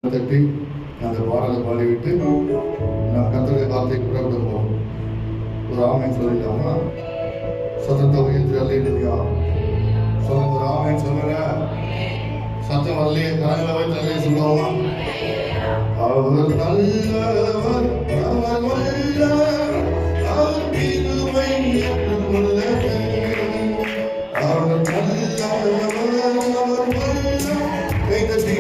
தட்டி அந்த பாடலை பாடிவிட்டு நாம் கர்த்தருடைய வார்த்தை புறப்படுவோம். ஒரு ஆமேன் சொல்லிடலாமா? சத்தத்தை உயர்த்தி அல்லேலூயா சொல்லுங்க. ஒரு ஆமேன் சொல்லுங்க. சத்தம் வரலையே, கரங்களை வைத்து அல்லே சொல்லுவோமா? அவர் நல்லவர், அவர் வல்லவர், அவர் கிருபை என்றும் உள்ளது. அவர் நல்லவர், அவர் வல்லவர். கைதட்டி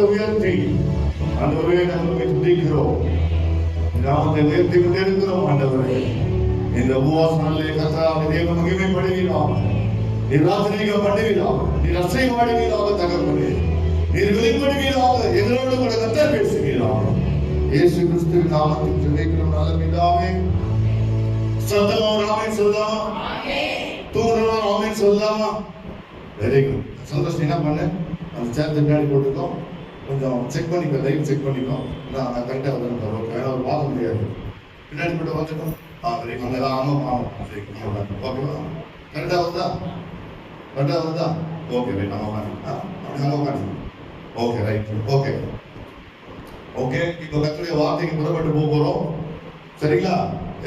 கரங்களை உயர்த்தி ஆண்டவரே நாங்கள் துதிக்கிறோம், நாமத்தை உயர்த்தி கொண்டே இருக்கிறோம். ஆண்டவரே இந்த உபவாச நாளிலே கர்த்தாவே தேவ மகிமைப்படுவீராக, நீர் ராஜரீகம் பண்ணுவீராக, நீர் அசைவாடுவீராக தகப்பனே, நீர் வெளிப்படுவீராக, எங்களோடு கூட கர்த்தர் பேசுவீராக. இயேசு கிறிஸ்துவின் நாமத்தில் ஜெபிக்கிறோம் நல்ல பிதாவே. சத்தமா ஆமென் சொல்லலாமா? தூங்குறவங்க ஆமென் சொல்லலாமா? Very good. சந்தோஷம். என்ன பண்ண அந்த சேர் பின்னாடி போட்டுக்கோம், கொஞ்சம் செக் பண்ணிக்கோ, லைவ் செக் பண்ணிக்கோ. நான் கரெக்டாக வந்து ஓகே, ஏன்னா ஒரு பார்க்க முடியாது. பின்னாடி போட்டு வந்துட்டோம். Very good. ஆமாம் ஓகேவா? கரெக்டாக வருதா? கரெக்டாக வருதா? Okay right. நம்ம உட்காந்து ஓகே ரைட். Okay okay. இப்போ கர்த்தருடைய வார்த்தைக்கு புறப்பட்டு போக போகிறோம். சரிங்களா?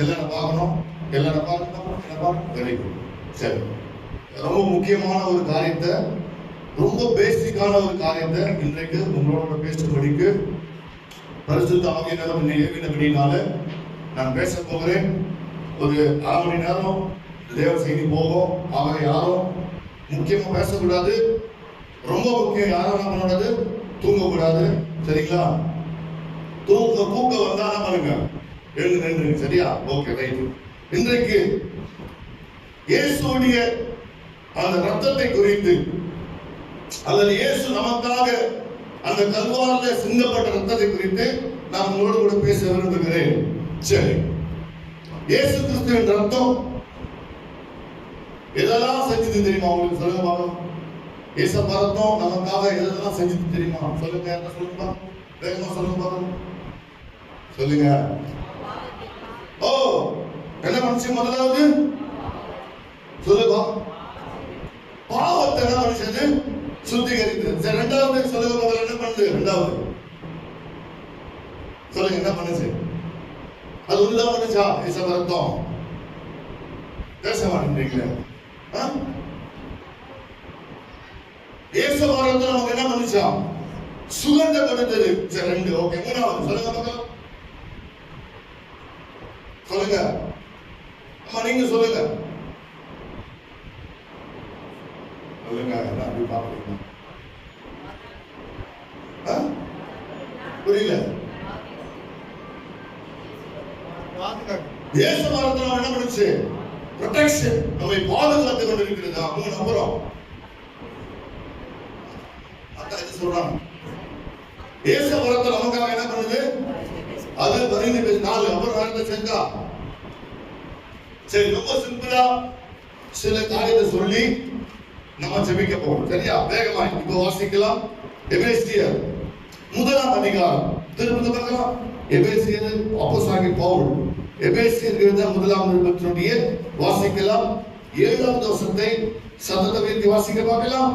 எல்லாம் பார்க்கணும், எல்லாம் பார்க்கணும். Very good. சரி, ரொம்ப முக்கியமான ஒரு காரியத்தை, ரொம்ப பேசிக்கான ஒரு காரியத்தை இன்றைக்கு உங்களோட பேசும்படிக்கு பரிசுத்த ஆவியானவர் என்னை ஏவினபடினால நான் பேச போகிறேன். ஒரு 1/2 மணி நேரம் தேவ செய்தி போகும். ஆக யாரும் முக்கியமா பேசக்கூடாது. ரொம்ப முக்கியம், யாரும் என்ன பண்ணக்கூடாது, தூங்கக்கூடாது. சரிங்களா? தூக்க வந்தா என்ன பண்ணுங்க, எழுந்து நின்று. சரியா? Okay right. இன்றைக்கு இயேசுடைய அந்த ரத்தத்தை குறித்து, அல்லது இயேசு நமக்காக அந்த கல்வாரில் சிந்தப்பட்ட ரத்தத்தை குறித்து நான் உங்களோடு கூட பேச விரும்புகிறேன். சரி, இயேசு கிறிஸ்துவின் ரத்தம் எதெல்லாம் செஞ்சது தெரியுமா உங்களுக்கு? சொல்லுங்க பாருங்க. இயேசப்பா ரத்தம் நமக்காக எதெல்லாம் செஞ்சது தெரியுமா? சொல்லுங்க. என்ன சொல்லுங்க, வேகமா சொல்லுங்க பாருங்க. சொல்லுங்க. ஓ, என்ன பண்ணுச்சு? முதலாவது சொல்லுங்க, பாவத்தை என்ன பண்ணுச்சு? சுத்திகரித்தது. சரி, ரெண்டாவது சொல்லுங்க. முதல்ல என்ன பண்ணுது? ரெண்டாவது சொல்லுங்க, என்ன பண்ணுச்சு? அது ஒண்ணுதான் பண்ணுச்சா? இயேசப்பா ரத்தம். பேச மாட்டேங்கிறீங்களே. இயேசப்பா ரத்தம் நமக்கு என்ன பண்ணுச்சா? சுகந்தம் கொடுத்தது. சரி, ரெண்டு. ஓகே, மூணாவது சொல்லுங்க பார்க்கலாம். சொல்லுங்க. அம்மா நீங்க சொல்லுங்க. சொல்லுங்க. அப்படி பாக்குறீங்க? புரியல. தேச மரத்தில் என்ன பண்ணுச்சு? ப்ரொடெக்ஷன், நம்மை பாதுகாத்து கொண்டிருக்கிறது. மூணு நம்புறோம். அதான் இது சொல்றாங்க. தேச மரத்தில் நமக்காக என்ன பண்ணுது? அது 4 அப்புறம் வேற செஞ்சா. சரி, ரொம்ப சிம்பிளா சில காரியத்தை சொல்லி நம்ம ஜெபிக்க போறோம். சரியா? வேகமா இப்போ வாசிக்கலாம். எபேசியர் 1ஆம் அதிகாரம். திரும்ப பார்க்கலாம். எபேசியர் அப்போஸ்தலனாகிய பவுல் எபேசியர் எழுதின 1ஆம் நிருபத்தினுடைய வாசிக்கலாம். 7வது வசனத்தை சத்தத்தை உயர்த்தி வாசிக்க பார்க்கலாம்.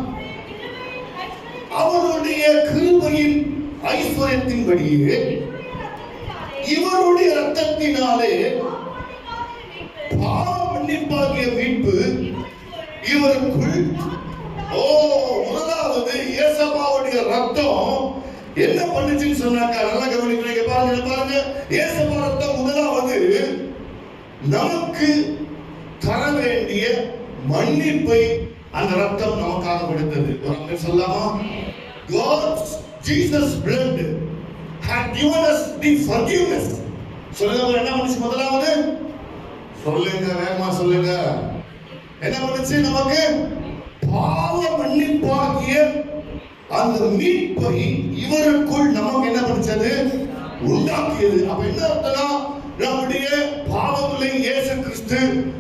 அவருடைய கிருபையின் ஐஸ்வர்யத்தின்படியே இவருடைய ரத்தத்தினாலே பாவ மன்னிப்பாகிய மீட்பு இவருக்குள். ஓ, முதலாவது இயேசுவுடைய ரத்தம் என்ன பண்ணுச்சுன்னு சொன்னாங்க. நல்லா கவனிக்கிறீங்க. பாருங்க. இயேசுவ ரத்தம் முதலாவது நமக்கு தர வேண்டிய மன்னிப்பை அந்த ரத்தம் நமக்காக கொடுத்தது. ஒரு சொல்லாமா? God's Jesus blood had given us the forgiveness. சொல்லுங்க, என்ன பண்ணுச்சு? முதலாவது சொல்லுங்க, வேகமா சொல்லுங்க. என்ன பண்ணுச்சு? நமக்கு பாவ மன்னிப்பாகிய அந்த மீட்பை இவருக்குள் நமக்கு என்ன பண்ணுச்சது? உண்டாக்கியது. அப்ப என்ன அர்த்தம்னா, நம்முடைய பாவங்களை இயேசு கிறிஸ்து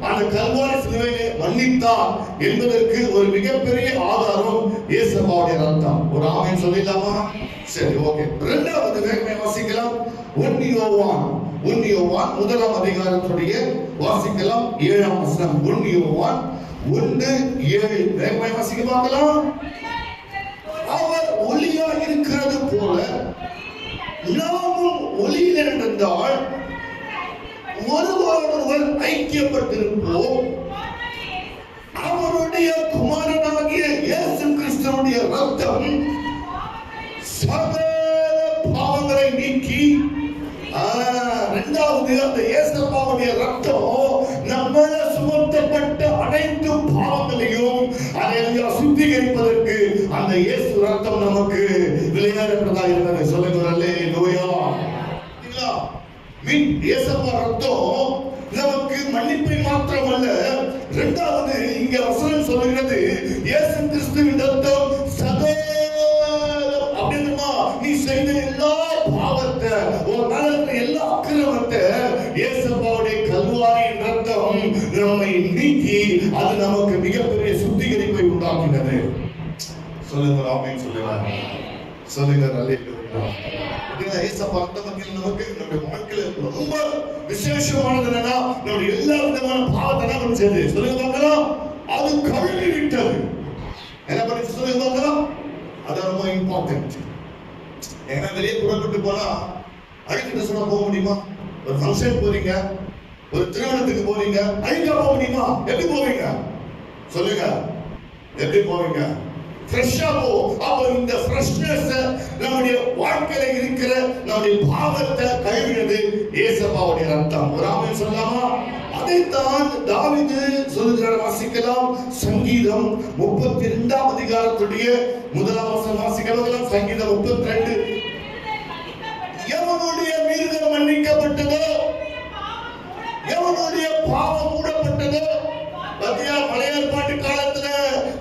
அந்த கல்வாரி சிலுவையிலே மன்னித்தார் என்பதற்கு ஒரு மிகப்பெரிய ஆதாரம் இயேசுவுடைய ரத்தம். ஒரு ஆமென் சொல்லிடலாமா? சரி, ஓகே. இரண்டாவது வேகமா வாசிக்கலாம். 1 யோவான் 1ஆம் அதிகாரத்துடைய வாசிக்கலாம். 7ஆம் வசனம். 1 யோவான் 1:7 வேகமா வாசிக்க பார்க்கலாம். அவர் ஒளியா இருக்கிறது போல நாமும் ஒளியில் இருந்தால் ஒருவரோடொருவர் ஐக்கியப்பட்டிருப்போம். அவருடைய குமாரனாகிய இயேசு கிறிஸ்துவினுடைய ரத்தம் சகல பாவங்களை நீக்கி, இரண்டாவது அந்த இயேசுவுடைய ரத்தம் நம்ம சுமத்தப்பட்ட அனைத்து பாவங்களையும் அதை சுத்திகரிப்பதற்கு அந்த இயேசு ரத்தம் நமக்கு விலையாக நிறைவேற்றதா இருந்தது. சொல்லுங்க அல்லேலூயா. இயேசப்பா ரத்தம் நமக்கு மன்னிப்பை மாத்திரமல்ல, இரண்டாவது இங்க வசனம் சொல்லுகிறது இயேசு கிறிஸ்துவின் ரத்தம் சகலம் அப்படின்னா நீ செய்த எல்லா பாவத்தை, ஒரு நாளுக்கு எல்லா அக்கிரமத்தை இயேசப்பாவுடைய கல்வாரியின் ரத்தம் நம்மை நீக்கி அது நமக்கு மிகப்பெரிய சுத்திகரிப்பை உண்டாக்கினது. சொல்லுங்க ஆமென். சொல்லுங்க அல்லேலூயா. இயேசப்பா ரத்தம் நமக்கு நம்முடைய வாழ்க்கையில ரொம்ப விசேஷமானது என்னன்னா, நம்முடைய எல்லா விதமான பாவத்தை என்ன செய்து சொல்லுங்க பார்க்கலாம், அது கழுவி விட்டது. என்ன பண்ணி சொல்லுங்க பார்க்கலாம், அது ரொம்ப இம்பார்ட்டன்ட். ஏன்னா வெளியே புறப்பட்டு போனா அழுக்கிட்டு சொன்னா போக முடியுமா? ஒரு ஃபங்க்ஷன் போறீங்க, ஒரு திருமணத்துக்கு போறீங்க, அழுக்கா போக முடியுமா? எப்படி போவீங்க சொல்லுங்க? எப்படி போவீங்க? ஃப்ரெஷ்ஷா போவோம். அப்போ இந்த ஃப்ரெஷ்னஸ் நம்முடைய வாழ்க்கையில இருக்கிற நம்முடைய பாவத்தை கழுவினது இயேசுவாவுடைய ரத்தம். ஒரு ஆமென் சொல்லலாமா? அதைத்தான் தாவீது சொல்லுகிறார். வாசிக்கலாம் சங்கீதம் 32ஆம் அதிகாரத்துடைய 1ஆம் வசனம் வாசிக்கலாம். சங்கீதம் 32. எவனுடைய மீறுதல் மன்னிக்கப்பட்டதோ, எவனுடைய பாவம் மூடப்பட்டதோ. பத்தியா பழைய ஏற்பாட்டு காலத்துல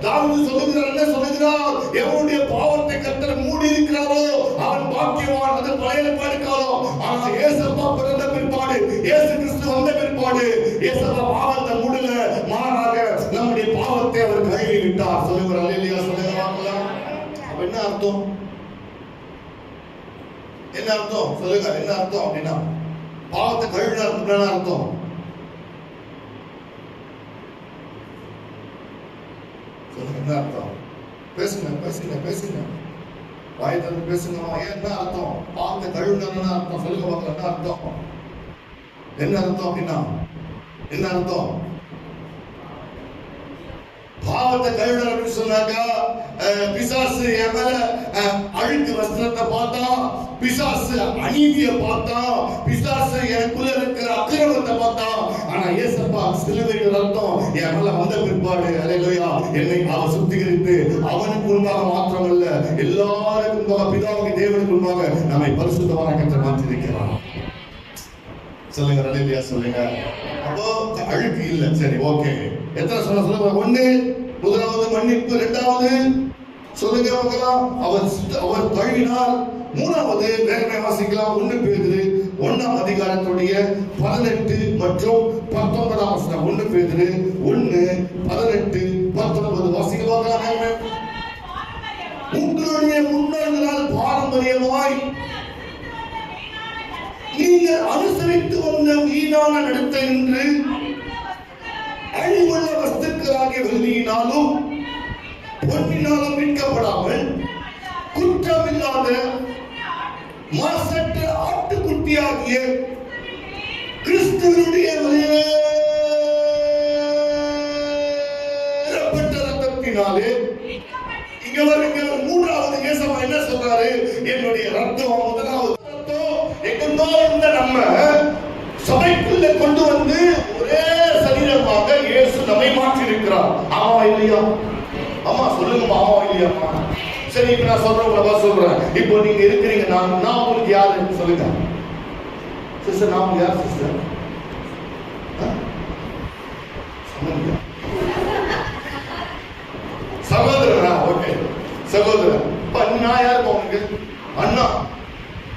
தாவீது சொல்லுகிறார், என்ன சொல்லுகிறார்? எவனுடைய பாவத்தை கர்த்தர் மூடி இருக்கிறாரோ அவன் பாக்கியவான். அது பழைய ஏற்பாட்டு காலம். ஆனா இயேசுப்பா பிறந்த பிற்பாடு, இயேசு கிறிஸ்து வந்த பிற்பாடு இயேசுப்பா பாவத்தை மூடல, மாறாக நம்முடைய பாவத்தை அவர் கழுவி விட்டார். சொல்லுகிறார் அல்லேலூயா. சொல்லுங்க பார்க்கலாம். அப்ப என்ன அர்த்தம்? என்ன அர்த்தம் சொல்லுங்க? என்ன அர்த்தம் அப்படின்னா பாவத்தை கழுவினார் அர்த்தம். என்ன அர்த்தம்? பேசுங்க வாய் திறந்து பேசுங்க. என்ன அர்த்தம்? பாவத்தை கழுவினா அர்த்தம் சொல்லுங்க பார்க்கலாம். என்ன அர்த்தம் அப்படின்னா என்ன அர்த்தம்? பாவத்தை கழுவினார் அப்படின்னு சொன்னாக்கா, பிசாசு என் மேல அழுக்கு வஸ்திரத்தை பார்த்தான், பிசாசு அநீதியை பார்த்தான், பிசாசு எனக்குள்ள இருக்கிற அக்கிரமத்தை பார்த்தான். ஆனா இயேசுப்பா சிலுவையின் ரத்தம் என் மேல வந்த பிற்பாடு அல்லேலூயா என்னை அவர் சுத்திகரித்து அவனுக்கு முன்பாக மாத்திரமல்ல எல்லாருக்கும் முன்பாக, பிதாவுக்கு தேவனுக்கு முன்பாக நம்மை பரிசுத்தமான கர்த்தர் மாற்றியிருக்கிறார். சொல்லுங்க அல்லேலூயா. சொல்லுங்க. அப்போ அழுக்கு இல்ல. சரி, ஓகே. எத்தனை சொல்லுங்க? ஒண்ணு, முதலாவது மன்னிப்பு. இரண்டாவது சொல்லுங்க பார்க்கலாம், அவர் கழுவினார். மூணாவது வேகமே வாசிக்கலாம். 1 பேதுரு 1ஆம் அதிகாரத்துடைய 18 மற்றும் 19ஆம் வசனம். 1 பேதுரு 1 18 19 வாசிக்க பார்க்கலாம். உங்களுடைய முன்னோர்களால் பாரம்பரியமாய் நீங்கள் அனுசரித்து வந்த வீணான நடத்தை என்று அழிவுள்ள வஸ்துக்களாகிய வெள்ளியினாலும் பொன்னினாலும் மீட்கப்படாமல் குற்றமில்லாத மாசற்ற ஆட்டுக்குட்டியாகிய கிறிஸ்துவினுடைய ரத்தத்தினாலே இங்க வருகிற மூன்றாவது இயேசுவா என்ன சொல்றாரு? என்னுடைய ரத்தம், முதலாவது ரத்தம் எங்கோ இருந்த நம்ம சபைக்குள்ள கொண்டு வந்து ஒரே சரீரமாக இயேசு நம்மை மாற்றி இருக்கிறார். ஆமா இல்லையா? ஆமா சொல்லுங்க. ஆமா இல்லையா? சரி, இப்ப நான் சொல்றேன். இப்போ நீங்க இருக்கிறீங்க, நான் உங்களுக்கு யாரு சொல்லுங்க சிஸ்டர்? நான் யார் சிஸ்டர்? சகோதரனா? ஓகே, சகோதரன். நான் யாருப்பா உங்களுக்கு? அண்ணா.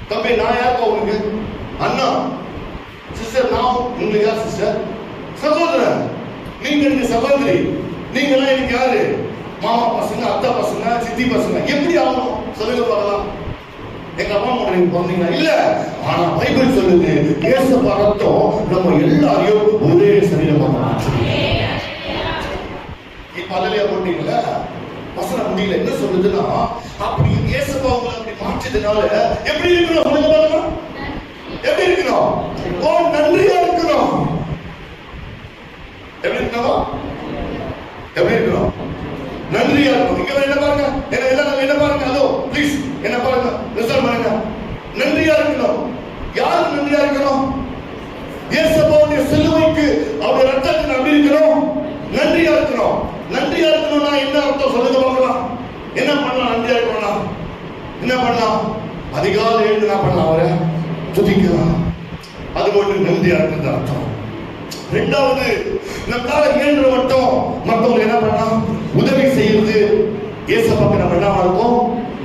தம்பி, நான் யாருப்பா உங்களுக்கு? அண்ணா. சிஸ்டர், நான் உங்களுக்கு யார் சிஸ்டர்? சகோதரன். நீங்க எனக்கு சகோதரி. நீங்க எல்லாம் எனக்கு யாரு? மாமா பசங்க, அத்தா பசங்க, சித்தி பசங்க. எப்படி ஆகணும் சொல்லுங்க பார்க்கலாம். எங்க அப்பா அம்மா நீங்க பிறந்தீங்களா? இல்ல. ஆனா பைபிள் சொல்லுது இயேசுப்பா ரத்தம் நம்ம எல்லாரையும் ஒரே சரீரமா மாற்றுது. இப்ப அல்லேலூயா போட்டீங்களா? வசனம் முடியல. என்ன சொல்லுதுன்னா, அப்படி இயேசுப்பா உங்களை அப்படி மாற்றதுனால எப்படி இருக்கணும் சொல்லுங்க பார்க்கலாம். எப்படி இருக்கணும்? ஓ, நன்றியா இருக்கணும். எப்படி இருக்கணும்? எப்படி இருக்கணும்? நன்றியா இருக்கணும். இங்க என்ன பாருங்க, என்ன பாருங்க, அதோ ப்ளீஸ் என்ன பாருங்க, ரிசல்ட் பாருங்க. நன்றியா இருக்கணும். யாருக்கு நன்றியா இருக்கணும்? இயேசுவுடைய சிலுவைக்கு, அவருடைய ரத்தத்துக்கு நன்றி இருக்கணும். நன்றியா இருக்கணும். நன்றியா இருக்கணும்னா என்ன அர்த்தம் சொல்லுங்க பார்க்கலாம். என்ன பண்ணலாம்? நன்றியா இருக்கணும்னா என்ன பண்ணலாம்? அதிகாலை எழுந்து என்ன பண்ணலாம்? அவரை துதிக்கலாம். அது ஒன்று நன்றியா இருக்கிறது அர்த்தம். ரெண்டாவது, நம்மளால இயன்ற மட்டும் மற்றவங்க என்ன பண்ணலாம்? உதவி செய்யறது. ஏசப்பாக்கு நம்ம என்ன இருக்கோம்?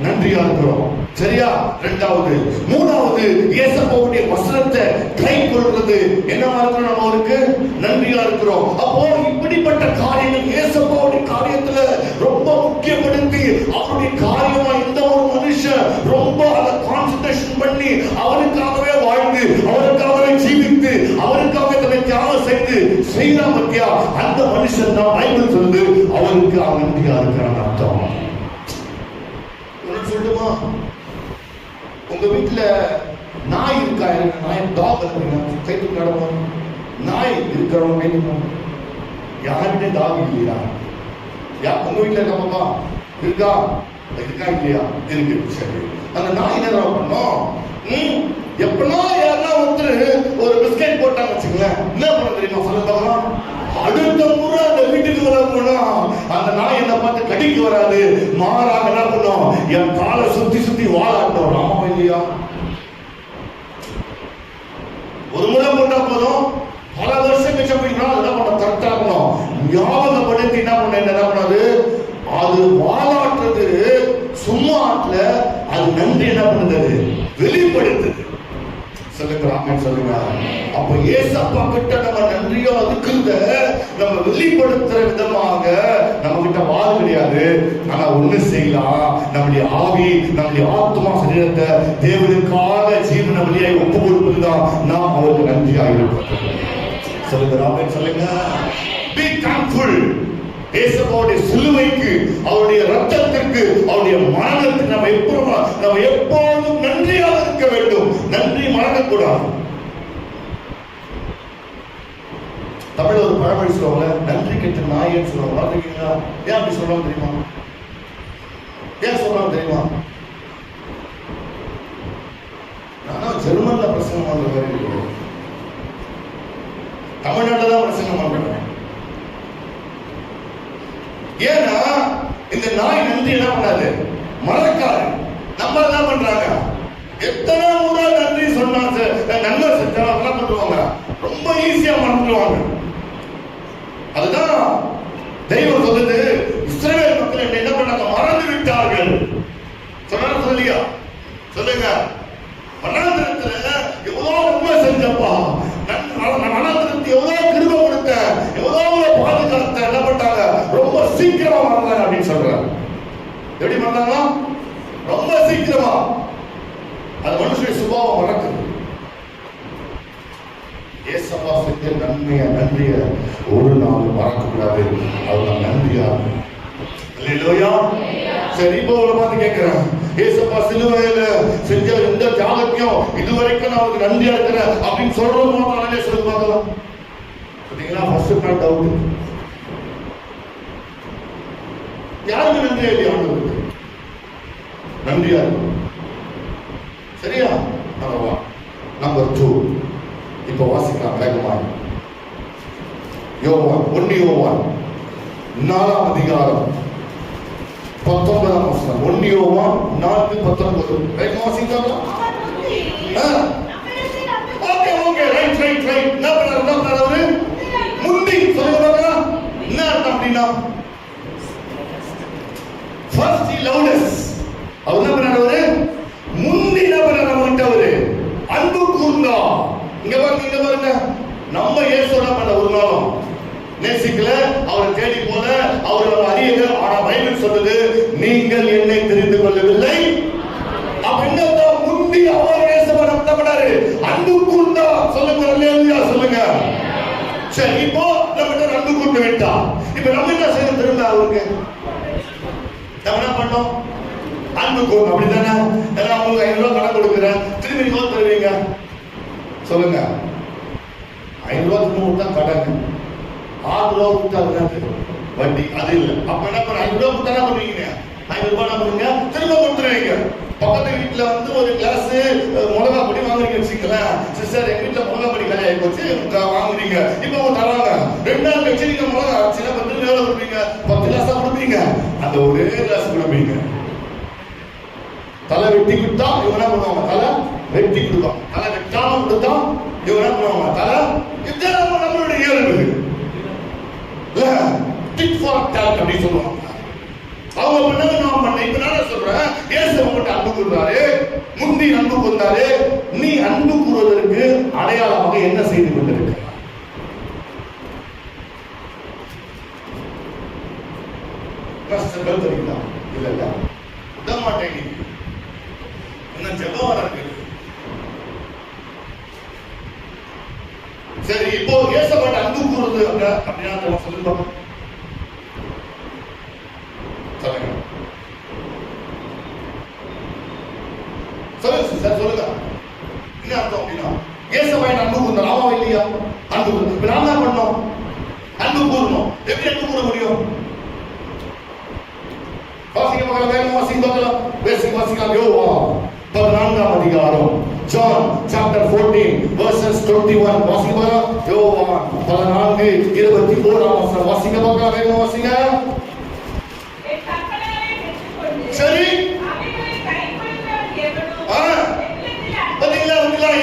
நன்றியா இருக்கிறோம். சரியா? ரெண்டாவது. மூணாவது, ஏசப்பாவுடைய வசனத்தை கை கொள்றது என்னவா இருக்கிறோம்? நம்ம அவருக்கு நன்றியா இருக்கிறோம். அப்போ இப்படிப்பட்ட காரியங்கள் ஏசப்பாவுடைய காரியத்துல ரொம்ப முக்கியப்படுத்தி அவருடைய காரியமா இந்த ஒரு மனுஷன் ரொம்ப அதை கான்சென்ட்ரேஷன் பண்ணி அவருக்காகவே வாழ்ந்து அவருக்காகவே ஜீவித்து அவருக்காக தன்னை தியாகம் செய்து செய்யலாம் பத்தியா, அந்த மனுஷன் தான் பைபிள் சொல்லுது அவருக்கு நன்றியா இருக்கிறான் அர்த்தம். சொல்லுமா, உங்க வீட்டுல நாய் இருக்கா? நாய் டாக் இருக்குங்க, கைத்து நடக்கும். நாய் இருக்கிறவங்க கைத்து. யார்கிட்ட டாக் இல்லையா? உங்க வீட்டுல இருக்க பாப்பா இருக்கா? இருக்கா இல்லையா? இருக்கு. சரி, அந்த நாய் என்ன பண்ணோம்? எப்பனா யாரா ஒருத்தர் ஒரு பிஸ்கெட் போட்டாங்க வச்சுங்களேன், என்ன பண்ண தெரியுமா? சொல்லுங்க. அடுத்த முறை அந்த வீட்டுக்கு வர போனா அந்த நாய் என்ன பார்த்து கடிக்க வராது, மாறாக என்ன பண்ணும்? என் காலை சுத்தி சுத்தி வாழாட்டும். ராமா இல்லையா? ஒரு முறை போட்டா போதும், பல வருஷம் மிச்சம் போயிட்டா என்ன பண்ண? கரெக்டா இருக்கணும். ஞாபகப்படுத்தி என்ன பண்ணாது? அது வாழாட்டுறது சும்மா ஆட்ல, அது நன்றி என்ன பண்ணுது? வெளிப்படுத்துது. சொல்லுங்க, சொல்லுங்க. அப்ப ஏசப்பா கிட்ட நம்ம நன்றியோ அதுக்குங்க நம்ம வெளிப்படுத்துற விதமாக நம்ம கிட்ட வாழ கிடையாது. ஆனா ஒண்ணு செய்யலாம், நம்முடைய ஆவி நம்முடைய ஆத்மா சரீரத்தை தேவனுக்காக ஜீவன வழியாய் ஒப்பு கொடுப்பதுதான் நாம் அவருக்கு நன்றியா இருப்போம். சொல்லுங்க, சொல்லுங்க. Be thankful. ஏசப்பாவுடைய சிலுவைக்கு, அவருடைய ரத்தத்திற்கு, அவருடைய மரணத்துக்கு நம்ம எப்போதும் நன்றியாக இருக்க வேண்டும். நன்றி மறக்கக்கூடாது. தமிழ் ஒரு பழமொழி சொல்லுவாங்க, நன்றி கெட்ட நாயன்னு சொல்லுவாங்க. பார்த்துருக்கீங்களா? ஏன் அப்படி சொல்றாங்க தெரியுமா? ஏன் சொல்றாங்க தெரியுமா? நானா ஜெர்மன்ல பிரசங்கம் பண்ற மாதிரி தமிழ்நாட்டில் தான் பிரசங்கம் பண்றேன். ஏன்னா இந்த நாய் நன்றி என்ன பண்ணாது? மறக்காது. நம்ம என்ன பண்றாங்க? எத்தனை முறை நன்றி சொன்னா நன்மை செஞ்சா என்ன பண்ணுவாங்க? ரொம்ப ஈஸியா மறந்துடுவாங்க. அதுதான் தெய்வம் சொல்லுது, இஸ்ரவேல் மக்கள் என்ன பண்ணாங்க? மறந்து விட்டார்கள். சொன்னாலும் சொல்லியா? சொல்லுங்க. மரணத்துல எவ்வளவு நன்மை செஞ்சப்பா, மரணத்துக்கு எவ்வளவு கிருபை கொடுத்த, எவ்வளவு பாதுகாத்த, என்ன பண்ணாங்க? ரொம்ப சீக்கிரமா மறந்தாங்க அப்படின்னு சொல்றாங்க. எப்படி மறந்தாங்க? ரொம்ப சீக்கிரமா. அது மனுஷனுடைய சுபாவம் மறக்குது. ஏசப்பா செஞ்ச நன்றிய ஒரு நாள் மறக்கக்கூடாது. அதுதான் நன்றியா. அல்லேலூயா. சரி, இப்போ உங்களை பார்த்து கேட்கிறேன், ஏசப்பா சிலுவையில செஞ்ச எந்த தியாகத்தையும் இதுவரைக்கும் நான் அவருக்கு நன்றியா இருக்கிறேன் அப்படின்னு சொல்றது மாத்திரம் சொல்லி பார்க்கலாம். பார்த்தீங்களா? First not doubt. யாருக்கு நன்றியா இல்லையா? நன்றியா இருக்கும். சரியா? நம்பர் 2 இப்ப வாசிக்கலாம் வேகமா. யோவான் 1 யோவான் 4ஆம் அதிகாரம் 19ஆம் வசனம். 1 யோவான் 4:19. வேகமா வாசிக்கலாம். Okay right. என்ன பண்ணாரு அவரு? முந்தி சொல்லுங்க பார்க்கலாம். என்ன அர்த்தம் அப்படின்னா? First he loved us. அவர் என்ன பண்ணாரு? அவரு முந்தி என்ன பண்ணாரு? நம்மகிட்ட அவரு அன்பு கூர்ந்தா. இங்க பாருங்க, நம்ம இயேசுவோட பண்ண ஒரு நாளும் நேசிக்கல, அவரை தேடி போல, அவரை அறியல. ஆனா பைபிள் சொல்லுது, நீங்கள் என்னை தெரிந்து கொள்ளவில்லை அப்படின்னு. முந்தி அவர் இயேசுவை என்ன பண்ணாரு? அன்பு கூர்ந்தா. சொல்லுங்க, அல்லேலூயா சொல்லுங்க. சரி, இப்போ நம்ம அன்பு கூர்ந்து விட்டா. இப்ப நம்ம என்ன செய்யணும் தெரியுமா? அவருக்கு நம்ம என்ன பண்ணோம்? அன்பு கூர்ந்து. அப்படித்தானே? உங்களுக்கு 500 ரூபாய் கடன் கொடுக்குறேன், திரும்பி நீங்க தருவீங்க? சொல்லுங்க. 500 ரூபாய் திரும்ப கொடுத்தா கடன், 6 ரூபாய் கொடுத்தா வட்டி. அது இல்லை. அப்ப என்ன பண்ண? 500 ரூபாய் கொடுத்தா என்ன பண்ணுவீங்க? 500 ரூபாய் என்ன பண்ணுங்க? திரும்ப கொடுத்துருவீங்க. பக்கத்து வீட்டுல வந்து ஒரு கிளாஸ் மிளகா பொடி வாங்குறீங்க வச்சுக்கலாம். சிஸ்டர், எங்க வீட்டுல மிளகா பொடி கலையை வச்சு வாங்குறீங்க. இப்ப அவங்க தராங்க. 2 நாள் கழிச்சு நீங்க மிளகா சின்ன 10 எவ்வளவு கொடுப்பீங்க? 10 கிளாஸா கொடுப்பீங்க. அந்த ஒரே கிளாஸ் கொடுப்பீங்க. தலை வெட்டி கொடுத்தா இவங்க என்ன பண்ணுவாங்க? தலை வெட்டி கொடுப்பாங்க. தலை வெட்டாம கொடுத்தா இவங்க என்ன பண்ணுவாங்க? தலை. இதுதான் நம்மளுடைய இயல்பு. டிக் ஃபார் டாக் அப்படி சொல்லுவாங்க. அவங்க பண்ணது நான் பண்ண. இப்ப நான் சொல்றேன், இயேசு உங்ககிட்ட அன்பு கூறுறாரு, முந்தி அன்பு கூர்ந்தாரு. நீ அன்பு கூறுவதற்கு அடையாளமாக என்ன செய்து கொண்டிருக்க? கஷ்டங்கள் தெரியுதா? இல்ல இல்ல விட மாட்டேங்க. என்ன ஜெபம் இருக்கு. சரி, இப்போ இயேசுவோட அன்பு கூறுறது அப்படின்னா சொல்லுங்க. சொல்லுங்க சார், சொல்லுங்க. என்ன அர்த்தம் அப்படின்னா, இயேசுவை அன்பு கூர்ந்தார். ஆமா இல்லையா? அன்பு கூர்ந்து நான் தான் பண்ணோம். அன்பு கூறணும். எப்படி அன்பு கூற முடியும்? வாசிக்க பார்க்கலாம், வேகமா வாசிக்க பார்க்கலாம். வாசிக்கலாம். யோவான் 14ஆம் அதிகாரம், John chapter 14 verses 21. வாசிக்க பார்க்கலாம். யோவான் 14:21 வாசிக்க பார்க்கலாம். வேகமா வாசிங்க. சரி,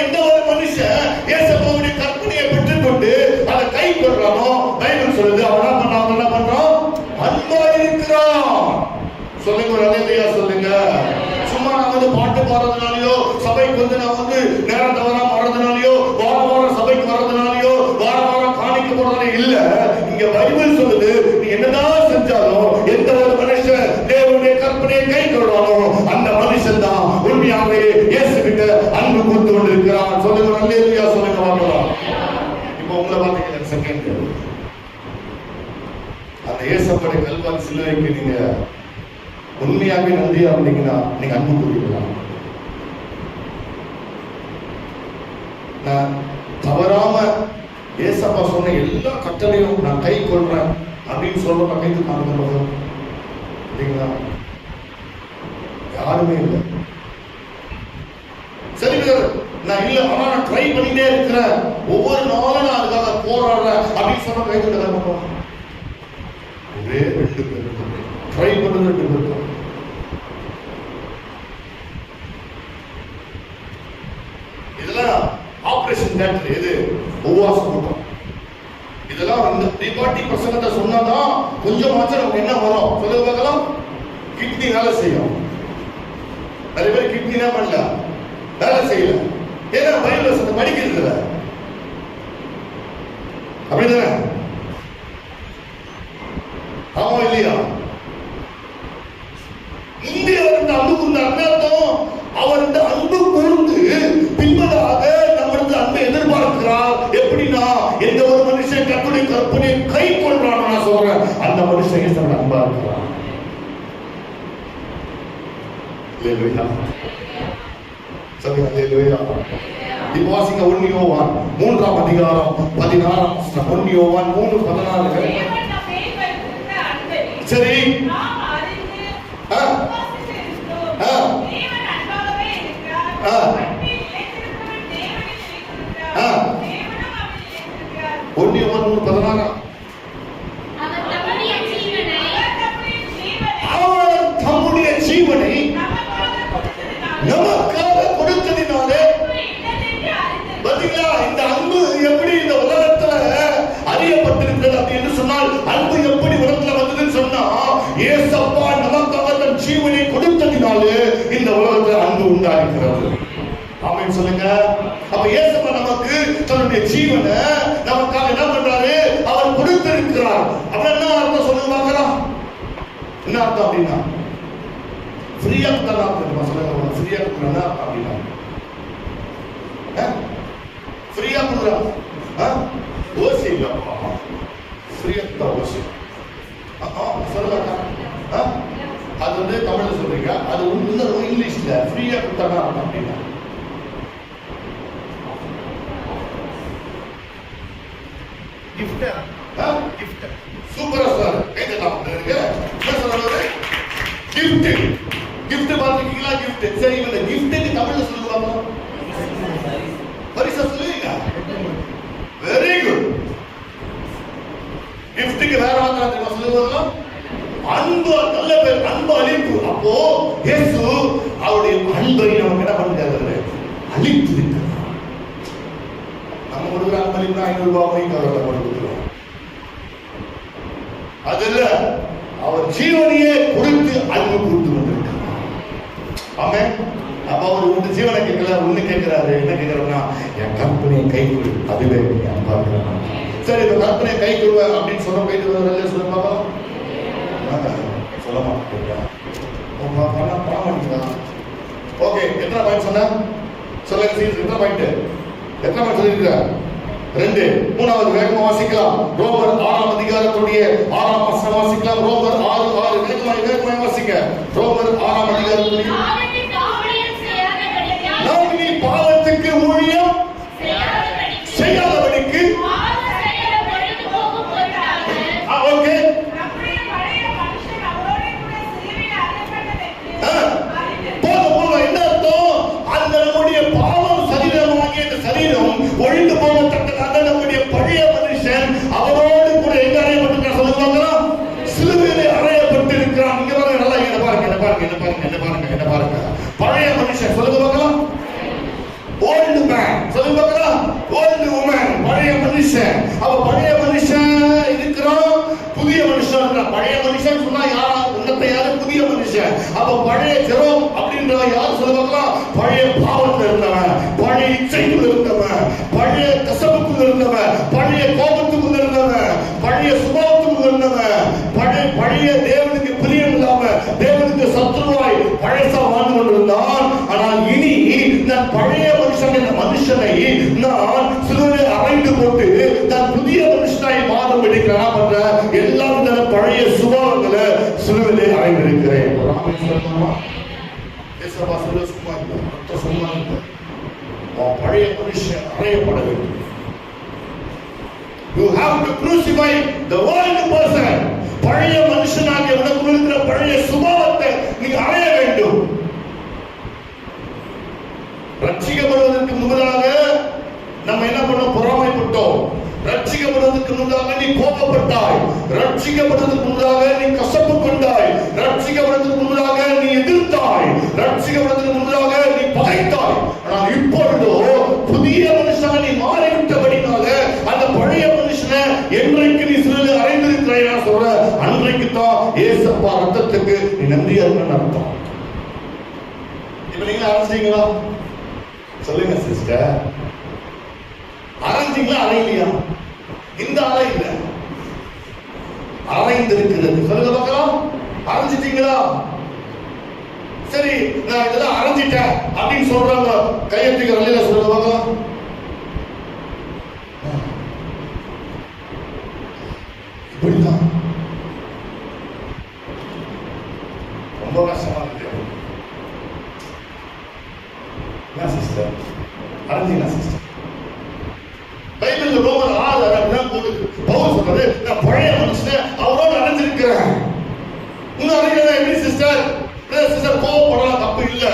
எந்த ஒரு மனுஷன் இயேசுவுடைய கற்பனையை பெற்றுக்கொண்டு அதை கை கொள்றானோ, பைபிள் சொல்லுது அவன் என்ன பண்றான்? அன்பா இருக்கிறான். சொல்லுங்க, ஒரு அல்லேலூயா சொல்லுங்க. சும்மா நான் வந்து பாட்டு பாடுறதுனாலயோ, சபைக்கு வந்து நான் வந்து நேரம் தவறாம வர்றதுனாலயோ, வாரம் சபைக்கு வர்றதுனாலயோ, வாரம் காணிக்க போறதுனால இல்ல. இங்க பைபிள் சொல்லுது, நீ என்னதான் செஞ்சாலும் எந்த ஒரு மனுஷன் தேவனுடைய கற்பனையை கை கொள்றானோ அந்த மனுஷன் தான் உண்மையாகவே இயேசு கிட்ட அன்பு கூர்ந்து கொண்டிருக்கிறான். சொல்லுங்க, அல்லேலூயா சொல்லுங்க பார்க்கலாம். இப்போ உங்களை பாத்தீங்க செகண்ட், அந்த இயேசுவோட கல்வாரி சிலுவைக்கு நீங்க உண்மையாகவே நன்றியா இருந்தீங்கன்னா நீங்க அன்பு கூறுவீங்களா? நான் தவறாம ஏசப்பா சொன்ன எல்லா கட்டளையும் நான் கை கொள்றேன் அப்படின்னு சொல்ற கைது காணுங்க. யாருமே இல்லை. சரி, நான் இல்ல, ஆனா நான் ட்ரை பண்ணிட்டே இருக்கிறேன், ஒவ்வொரு நாளும் நான் அதுக்காக போராடுறேன் அப்படின்னு சொன்ன கைது பண்ணுவோம். ஒரே 2 பேர் ட்ரை பண்றது 2 பேர். இதெல்லாம் ஆபரேஷன் தியேட்டர். எது? உபவாச கூட்டம். இதெல்லாம் இந்த டிபார்ட்டி பிரசங்கத்தை சொன்னாதான் கொஞ்சமாச்சும் நமக்கு என்ன வரும் சொல்ல பார்க்கலாம். கிட்னி வேலை செய்யும். நிறைய பேர் கிட்னி என்ன பண்ணல, வேலை செய்யல. ஏன்னா பைபிள் வசனத்தை படிக்கிறது இல்ல. அப்படிதானே? ஆமா இல்லையா? இந்திய அவர் அன்பு கூர்ந்த அர்த்தம், அவர் இந்த அன்பு கூர்ந்து பின்பதாக நம்மளுக்கு அன்பை எதிர்பார்க்கிறார். எப்படின்னா, எந்த ஒரு மனுஷன் கற்பனை கை கொள்றான் நான் சொல்றேன், அந்த மனுஷன் அன்பா இருக்கிறான். இப்போ வாசிங்க 1 யோவான் 3ஆம் அதிகாரம் 16ஆம் வசனம். 1 யோவான் 3:14. சரி, தம்முடைய ஜீவனை நமக்காக கொடுத்ததினாலே, பாத்தீங்களா இந்த அன்பு எப்படி இந்த உலகத்துல அறியப்பட்டிருக்கிறது அப்படின்னு சொன்னால், அன்பு எப்படி உலகத்துல வந்ததுன்னு சொன்னா, இயேசப்பா நமக்காக தன் ஜீவனை கொடுத்ததினாலே இந்த உலகத்துல அன்பு உண்டாகிறது. ஆமென் சொல்லுங்க. அப்ப இயேசப்பா நமக்கு தன்னுடைய ஜீவனை நமக்காக என்ன பண்றாரு? அவர் கொடுத்திருக்கிறார். அப்ப என்ன அர்த்தம் சொல்லுங்க பார்க்கலாம். என்ன அர்த்தம் அப்படின்னா, ஃப்ரீயா கொடுத்தா சொல்லுங்க. ஃப்ரீயா கொடுக்குறா அப்படின்னா, ஃப்ரீயா கொடுக்குறா ஓசி இல்லப்பா, ஃப்ரீயா கொடுத்தா ஓசி சொல்லுங்க. அது வந்து தமிழ்ல சொல்றீங்க, அது இன்னும் இங்கிலீஷ்ல ஃப்ரீயா கொடுத்தா அப்படின்னா gift gift சூப்பரா சார் கேக்குதா உங்களுக்கு? என்ன சொல்றது? gift gift பாத்தீங்களா? gift. சரி, இந்த giftக்கு தமிழ்ல சொல்லுவாங்க. பரிசு சொல்லுவீங்க. Very good. giftக்கு வேற வார்த்தை சொல்லுவாங்க. அன்பு அன்பு நல்ல பேர், அன்பு அழிப்பு. அப்போ இயேசு அவருடைய அன்பை நமக்கு என்ன பண்ணுறாரு? அழித்து இருக்கிறார். நம்ம கொடுக்குற அன்பளிப்பு 500 ரூபாய் கொடுக்குறோம். அது இல்ல, அவர் ஜீவனையே கொடுத்து அன்பு கொடுத்து கொண்டிருக்கிறார். ஆமென். அப்ப அவர் உங்க ஜீவனை கேட்கல, ஒண்ணு கேட்கிறாரு. என்ன கேட்கிறாருன்னா, என் கற்பனையை கை கொடு, அதுவே நீங்க அன்பா இருக்கிறாங்க. சரி, இந்த கற்பனையை கை கொள்வேன் அப்படின்னு சொல்ல போயிட்டு வரல, சொல்ல பாக்கலாம். சொல்ல மாட்டேன். ஓகே, எத்தனை பாயிண்ட் சொன்ன சொல்லுங்க. எத்தனை பாயிண்ட்? எத்தனை பாயிண்ட் சொல்லியிருக்கிறார்? 2. 3வது வேகமா வாசிக்கலாம். ரோமர் 6ஆம் அதிகாரத்துடைய 6ஆம் வசனம் வாசிக்கலாம். ரோமர் 6:6 வேகமா வாசிங்க. ரோமர் 6ஆம் அதிகாரத்துடைய நாம் நீ பாவத்துக்கு ஊழியம் செய்யாதபடிக்கு ஓகே போதும். என்ன அர்த்தம்? அந்த நம்முடைய பாவம் சரீரமாகிய இந்த சரீரம் ஒழிந்து போகத்தக்கதாக நம்முடைய பழைய மனுஷன் அவரோடு கூட எங்க அறையப்பட்டிருக்கான் சொல்லுவாங்களா? சிலுவையிலே அறையப்பட்டிருக்கிறான். இங்க பாருங்க, நல்லா என்ன பாருங்க, என்ன பாருங்க, என்ன பாருங்க, என்ன பாருங்க, என்ன பாருங்க. பழைய மனுஷன் சொல்லுங்க பார்க்கலாம். ஓல்டு மேன் சொல்லுங்க பார்க்கலாம். ஓல்டு உமன், பழைய மனுஷன். அவ பழைய மனுஷன் இருக்கிறோம், புதிய மனுஷன் இருக்கிறான். பழைய மனுஷன் சொன்னா யாரா? உன்னத்தை யாரு? புதிய மனுஷன். அப்ப பழைய ஜெரோம் அப்படின்ற யார் சொல்ல பார்க்கலாம்? பழைய பாவத்தில் இருந்தவன், பழைய இச்சைக்குள் இருந்தவன், பழைய கசப்புக்குள் இருந்தவன், பழைய கோபத்துக்குள் இருந்தவன், பழைய சுபாவத்துக்குள் இருந்தவன், பழைய தேவனுக்கு பிரியம் இல்லாம தேவனுக்கு சத்துருவாய் பழசா வாழ்ந்து கொண்டிருந்தான். ஆனால் இனி நான் பழைய மனுஷனை நான் சிலுவையில் அறைந்து போட்டு நான் புதிய மனுஷனாய் மாறும் எடுக்கிறான் பண்ற எல்லா பழைய சுபாவங்களை சிலுவையிலே அறைந்திருக்கிறேன். பழைய மனுஷன் அறையப்பட வேண்டும். You have to crucify the old person. பழைய மனுஷனாக உனக்கு இருக்கிற பழைய சுபாவத்தை நீங்க அறைய வேண்டும். ரட்சிக்கப்படுவதற்கு முன்னதாக நம்ம என்ன பண்ணோம்? பொறாமைப்பட்டோம். ரட்சிக்கப்படுவதற்கு முன்னதாக நீ கோபப்பட்டாய். ரட்சிக்கப்படுவதற்கு முன்னதாக நீ கசப்பு கொண்டாய். ரட்சிக்கப்படுவதற்கு முன்னதாக நீ எதிர்த்தாய். ரட்சிக்கப்படுவதற்கு முன்னதாக நீ பகைத்தாய். ஆனால் இப்பொழுதோ புதிய மனுஷனாக நீ மாறிவிட்டபடினால அந்த பழைய மனுஷனை என்றைக்கு நீ சிலுவையில் அறைந்திருக்கிறாய் நான் சொல்ற அன்றைக்கு தான் இயேசப்பா ரத்தத்துக்கு நீ நன்றியா இருக்கணும்னு அர்த்தம். இப்ப நீங்க அரைஞ்சீங்களா? சொல்லுங்க சிஸ்டர், அரைஞ்சீங்களா? அறையிலையா? இந்த அறை இல்ல, அரைந்திருக்கிறது. சொல்லுங்க பார்க்கலாம். அரைஞ்சிட்டீங்களா? சரி, நான் இதெல்லாம் அரைஞ்சிட்டேன் அப்படின்னு சொல்றாங்க. கையெழுத்துக்கு ரல்லையில சொல்லுங்க பார்க்கலாம். இப்படிதான் ரொம்ப கஷ்டமா இருக்கு. சிஸ்டர் அரைஞ்சீங்களா? சிஸ்டர் பைபிள் ரோமர் 6 பவுல் சொல்றது, நான் பழைய மனுஷன் அவரோட அடைஞ்சிருக்கிறேன். இன்னும் அடைக்கிறதா எப்படி சிஸ்டர்? சிஸ்டர் கோபப்படலாம், தப்பு இல்லை.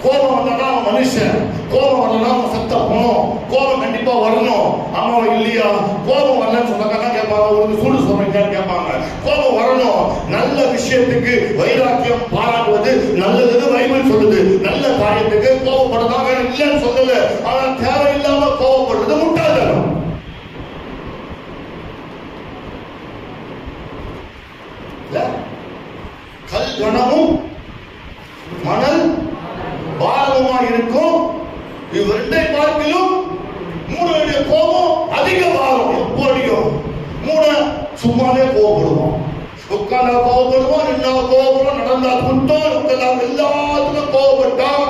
கோபம் வந்தா அவன் மனுஷன். கோபம் வரலன்னா அவன் சத்த போனோம். கோபம் கண்டிப்பா வரணும். ஆமா இல்லையா? கோபம் வரலன்னு சொன்னாங்க கேட்பாங்க, ஒரு சூடு சொல்றீங்கன்னு கேட்பாங்க. கோபம் வரணும். நல்ல விஷயத்துக்கு வைராக்கியம் பாராட்டுவது நல்லதுன்னு பைபிள் சொல்லுது. நல்ல காரியத்துக்கு கோபப்படதான் வேணும் இல்லைன்னு சொல்லல. ஆனா தேவையில்லாம கோபப்படுறது முட்டாள்தனம். கல் கணமும் மணல் பாரமா இருக்கும். இவருடைய பார்க்கிலும் மூணுடைய கோபம் அதிக பாரம். எப்படியும் மூணு சும்மாவே கோபப்படுவோம். உட்கார்ந்தா கோபப்படுவோம், நின்னா கோபப்படுவோம், நடந்தா குட்டோம், உட்கார்ந்தா எல்லாத்துக்கும் கோபப்பட்டோம்.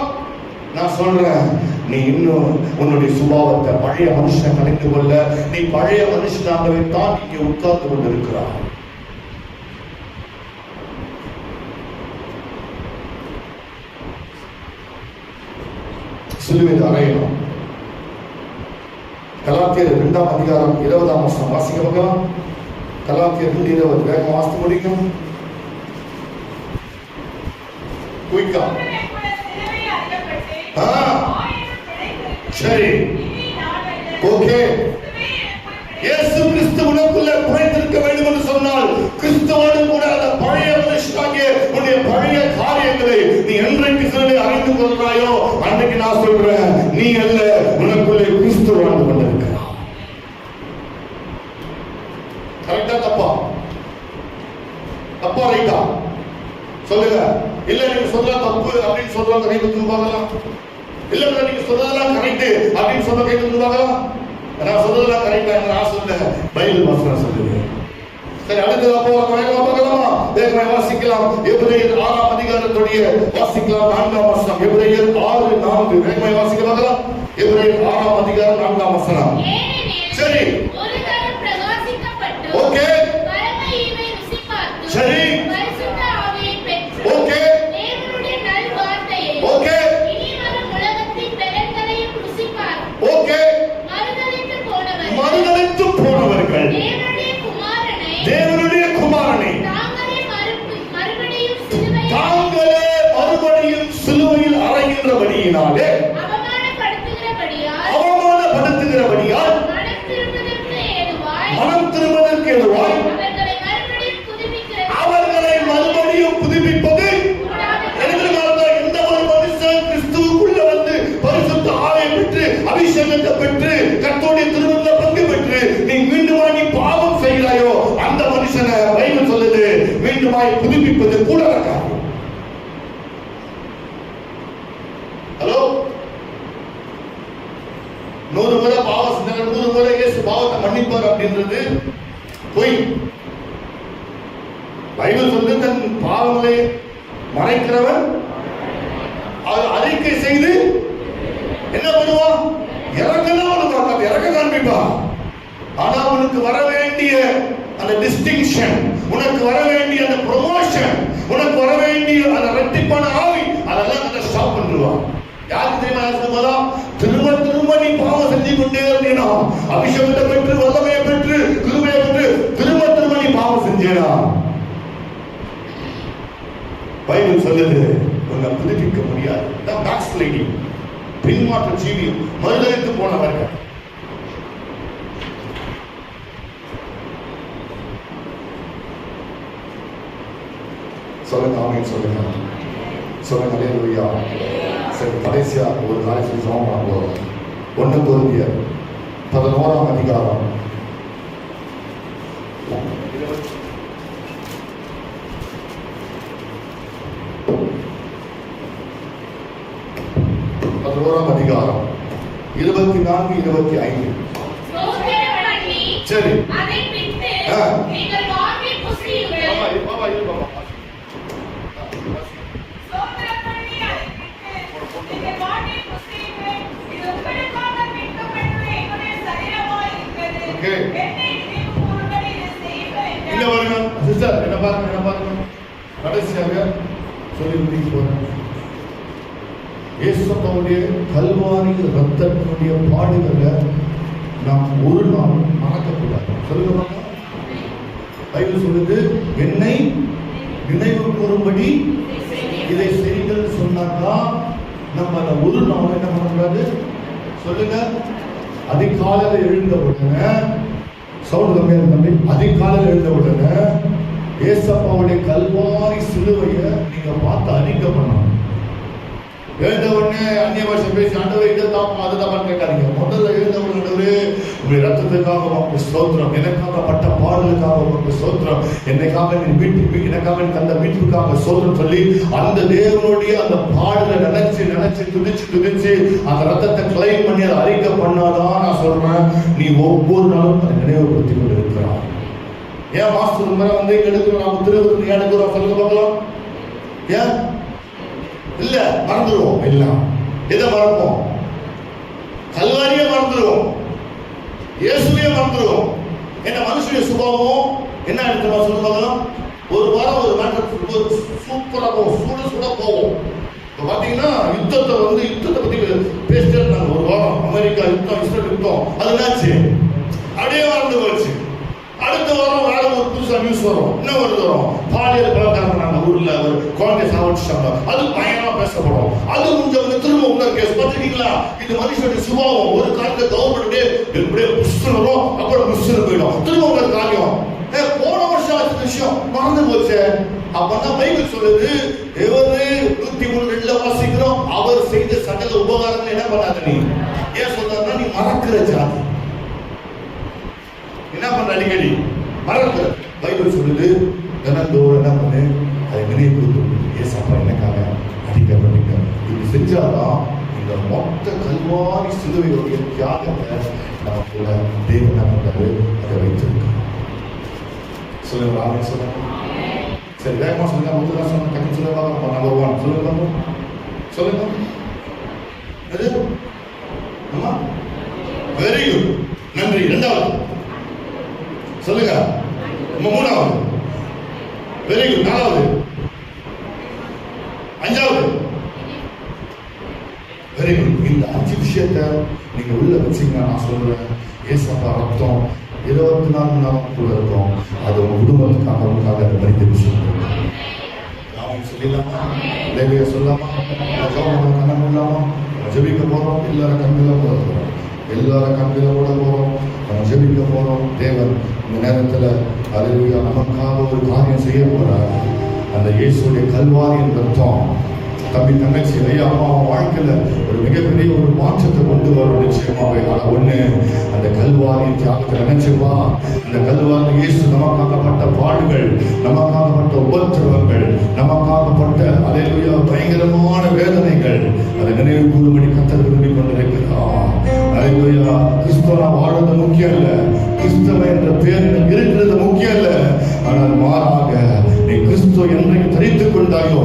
நான் சொல்றேன், நீ இன்னும் உன்னுடைய சுபாவத்தை பழைய மனுஷனை கலைந்து கொள்ள நீ பழைய மனுஷனாகவே தான் இங்கே உட்கார்ந்து கொண்டிருக்கிறார். சிலுவையில் அறையணும். கலாத்தியர் 2ஆம் அதிகாரம் 20ஆம் வசனம் வாசிக்க பார்க்கலாம். கலாத்தியர் 2:20 வேகமா வாசித்து முடிக்கும். குயிக்கா. சரி, ஓகே. இயேசு கிறிஸ்து உனக்குள்ள பிழைத்திருக்க வேண்டும் என்று சொன்னால் கிறிஸ்துவோடு கூட அந்த பழைய மனுஷன் கொள்றாயோ அன்னைக்கு நான் சொல்றேன், நீ அல்ல, உனக்குள்ளே கிறிஸ்து வாழ்ந்து கொண்டிருக்கிறார். கரெக்டா தப்பா? தப்பா ரைட்டா சொல்லுங்க. இல்ல நீங்க சொல்ற தப்பு அப்படின்னு சொல்றவங்க கை தூக்கி பார்க்கலாம். இல்ல நீங்க சொல்றதெல்லாம் கரெக்ட் அப்படின்னு சொல்ற கை தூக்கி பார்க்கலாம். நான் சொல்றதெல்லாம் கரெக்டா நான் சொல்றேன், பைபிள் வசனம் சொல்லுங்க. சரி, அடுத்தது அப்போ பார்க்கலாமா? வேகமாக வாசிக்கலாம். எபிரேயர் 6ஆம் அதிகாரத்துடைய வாசிக்கலாம் 4ஆம் வசனம். எபிரேயர் 6:4 வேகமாக வாசிக்க பார்க்கலாம். எபிரேயர் 6ஆம் அதிகாரம் 4ஆம் வசனம். சரி, ஓகே, சரி, ஓகே, ஓகே, ஓகே. மறுதலித்து போனவர்கள் தேவனுடைய குமாரனை தாங்களே மறுபடியும் சிலுவையில் அறைகின்றபடியினாலே அவமானப்படுத்துகிறபடியால் மனம் திரும்புவதற்கு ஏதுவாய் அவர்களை மறுபடியும் புதுப்பிப்பது. எந்த ஒரு மனுஷன் கிறிஸ்துவுக்குள்ள வந்து பரிசுத்த ஆவியை பெற்று அபிஷேகத்தை பெற்று கர்த்தருடைய திருமணத்தில் பங்கு பெற்று நீ மீண்டுமாய் நீ பாவம் செய்கிறாயோ அந்த மனுஷனை பைபிள் சொல்லுது மீண்டுமாய் புதுப்பிப்பது கூட இருக்காது. ஹலோ, 100 முறை பாவம் செஞ்சாங்க, 100 முறை இயேசு பாவத்தை மன்னிப்பார் அப்படின்றது பொய். பைபிள் சொல்லுது தன் பாவங்களை மறைக்கிறவன் அறிக்கை செய்து என்ன பண்ணுவான்? இறக்க காண்பிப்பான். ஆனா உனக்கு வர வேண்டிய அந்த டிஸ்டிங்ஷன், உனக்கு வர வேண்டிய அந்த ப்ரொமோஷன், உனக்கு வர வேண்டிய அந்த இரட்டிப்பான ஆவி, அதெல்லாம் அதை ஸ்டாப் பண்ணிடுவான். யாருக்கு தெரியுமா? திரும்ப திரும்ப நீ பாவம் செஞ்சு கொண்டே இருந்தீனா, அபிஷேகத்தை பெற்று வல்லமையை பெற்று கிருபையை பெற்று திரும்ப திரும்ப நீ பாவம் செஞ்சேனா, பைபிள் சொல்லுது உன்னை புதுப்பிக்க முடியாது. பேக் ஸ்லைடிங், பின்மாற்ற ஜீவியம், மறுதலித்து போனவர்கள். சொல்லுங்க, ஆமென் சொல்லுங்க, சொல்லுங்க அல்லேலூயா. சரி, கடைசியா ஒரு காரியத்தை ஜெபம் பண்ண போறோம். 1 கொரிந்தியர் 11ஆம் அதிகாரம் 24-25. சரி, என்ன பாருங்க, கடைசியாக சொல்லி முடிக்க போறேன். இயேசுவுடைய கல்வாரி ரத்தத்தினுடைய பாடுகளை நாம் ஒரு நாள் மறக்கக்கூடாது. சொல்லுங்க, பைபிள் சொல்லுது என்னை நினைவு கூறும்படி இதை செய்யுங்கள் சொன்னாக்கா நம்ம அதை ஒரு நாள் என்ன பண்ணக்கூடாது? சொல்லுங்க. அதிகாலையில் எழுந்த உடனே சவுண்ட் கம்மியாக தம்பி, அதிகாலையில் எழுந்த உடனே ஏசப்பாவுடைய கல்வாரி சிலுவையை நீங்க பார்த்து அறிக்கை பண்ணணும். எழுந்த உடனே அந்நிய பாஷை பேசி ஆண்டவரே இதை தாப்பா அதை தான் கேட்காதீங்க. முதல்ல எழுந்த உடனே உங்களுடைய ரத்தத்துக்காக உங்க ஸ்தோத்திரம், எனக்காக பட்ட பாடலுக்காக உங்க ஸ்தோத்திரம், என்னைக்காக நீ மீட்பு, எனக்காக நீ தந்த மீட்புக்காக ஸ்தோத்திரம் சொல்லி அந்த தேவனுடைய அந்த பாடலை நினைச்சு நினைச்சு துதிச்சு துதிச்சு அந்த ரத்தத்தை கிளைம் பண்ணி அதை அறிக்கை பண்ணாதான் நான் சொல்றேன் நீ ஒவ்வொரு நாளும் அதை நினைவுபடுத்திக் கொண்டு இருக்கிறான். ஏன் மாஸ்டர் முறை வந்து எடுக்கிறோம், நம்ம திருவிழா எடுக்கிறோம், சொல்லுங்க பார்க்கலாம். ஏன் இல்ல மறந்துடுவோம். எல்லாம் எதை மறப்போம்? கல்வாரியே மறந்துடுவோம், இயேசுவே மறந்துடுவோம். என்ன மனுஷனுடைய சுபாவம் என்ன எடுத்துமா சொல்லுங்க பார்க்கலாம். ஒரு வாரம் ஒரு நாட்கள் சூப்பரா போவோம், சுட போவோம். இப்போ பார்த்தீங்கன்னா யுத்தத்தை பத்தி பேசிட்டே இருந்தாங்க. ஒரு வாரம் அமெரிக்கா யுத்தம், இஸ்ரேல் யுத்தம், அது என்னாச்சு அப்படியே மறந்து போச்சு. அடுத்த வாரம் வேற ஒரு புதுசா நியூஸ் வரும். என்ன வரும்? பாலியல் பலாத்காரம் ஊர்ல ஒரு குழந்தை சாவடிச்சாங்க, அது பயங்கரமா பேசப்படும். அது கொஞ்சம் திரும்ப இன்னொரு கேஸ் பார்த்துட்டீங்களா? இது மனுஷனுடைய சுபாவம். ஒரு காலத்துல கவர்மெண்ட் எப்படியே புஷ்டு வரும், அப்புறம் புஷ்டு போயிடும். திரும்ப ஒரு காரியம் போன வருஷம் ஆச்சு விஷயம் மறந்து போச்சு. அப்பதான் பைபிள் சொல்லுது, 103:2 வாசிக்கிறோம், அவர் செய்த சகல உபகாரங்கள் என்ன பண்ணாத நீ. ஏன் சொல்றாருன்னா நீ மறக்கிற ஜாதி. என்ன பண்ற அடிக்கடி மறக்கிற. பைபிள் சொல்லுது தினந்தோறும் என்ன பண்ணு அதை நினைவுறுத்தும். ஏசப்பா எனக்காக அடிக்கப்பட்டிருக்கார். இது செஞ்சாதான் இந்த மொத்த கல்வாரி சிலுவையுடைய தியாகத்தை நமக்குள்ள தேவன் என்ன பண்றாரு அதை வைத்திருக்கார். சொல்லுங்க ஆமென் சொல்லுங்க. சரி வேகமா சொல்லுங்க. முதல்ல சொன்ன டக்கு சொல்லுங்க. நம்பர் 1 சொல்லுங்க. சொல்லுங்க. அது ஆமா வெரி குட். நன்றி. இரண்டாவது சொல்லுங்க. மூணாவது வெரி குட். நாலாவது அஞ்சாவது வெரி குட். இந்த 5 விஷயத்தை நீங்க உள்ள வச்சீங்கன்னா நான் சொல்றேன் ஏசப்பா ரத்தம் 24 மணி நேரம் கூட இருக்கும். அது உங்க குடும்பத்துக்காக உங்களுக்காக அதை மறித்த விஷயம் சொல்லிடலாமா? தேவையா சொல்லாமா? கண்ணம் இல்லாமா ஜெபிக்க போறோம். எல்லாரும் கண்களை போட போறோம். எல்லாரும் கண்களை போட போறோம். நம்ம ஜெபிக்க போறோம். தேவன் இந்த நேரத்துல அல்லேலூயா நமக்காக ஒரு காரியம் செய்ய போறாரு. அந்த இயேசுடைய கல்வாரியின் ரத்தம் தம்பி தங்கச்சி ஐயா அம்மா வாழ்க்கையில ஒரு மிகப்பெரிய ஒரு மாற்றத்தை கொண்டு வரும் நிச்சயமாவே. ஆனா ஒண்ணு, அந்த கல்வாரியின் தியாகத்தை நினைச்சுப்பா. அந்த கல்வாரி இயேசு நமக்காகப்பட்ட பாடுகள், நமக்காகப்பட்ட உபத்திரவங்கள், நமக்காகப்பட்ட அல்லேலூயா பயங்கரமான வேதனைகள் அதை நினைவு கூறும்படி கர்த்தர் விரும்பி கொண்டிருக்கிறார். அல்லேலூயா கிறிஸ்துவ வாழ்வது முக்கியம் இல்ல, கிறிஸ்தவ என்ற பேர் இருக்கிறது முக்கியம் இல்ல. ஆனால் மாறாக நீ கிறிஸ்துவ என்றைக்கு தரித்துக் கொண்டாயோ